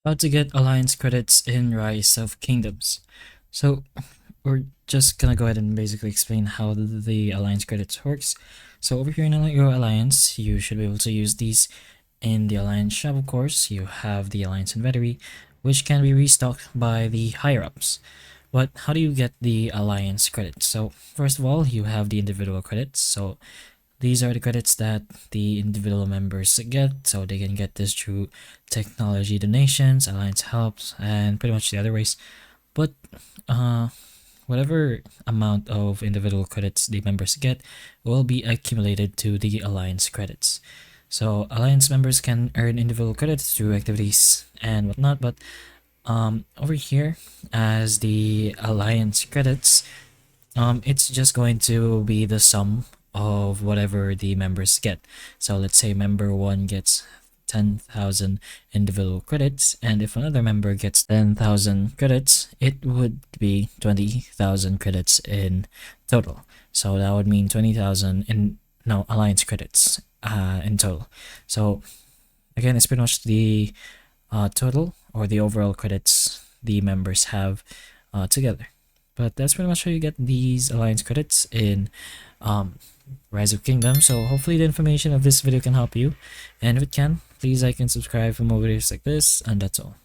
How to get alliance credits in Rise of Kingdoms. So we're just gonna go ahead and basically explain how the alliance credits works. So over here in your alliance, you should be able to use these. In the alliance shop, of course, you have the alliance inventory, which can be restocked by the higher ups. But how do you get the alliance credits? So first of all, you have the individual credits. So these are the credits that the individual members get, so they can get this through technology donations, alliance helps, and pretty much the other ways. But uh, whatever amount of individual credits the members get will be accumulated to the alliance credits. So alliance members can earn individual credits through activities and whatnot, but over here, as the alliance credits, it's just going to be the sum of whatever the members get. So let's say member 1 gets 10,000 individual credits, and if another member gets 10,000 credits, it would be 20,000 credits in total. So that would mean 20,000 in alliance credits in total. So again, it's pretty much the total or the overall credits the members have together. But that's pretty much how you get these alliance credits in um, Rise of Kingdom. So hopefully the information of this video can help you. And if it can, please like and subscribe for more videos like this. And that's all.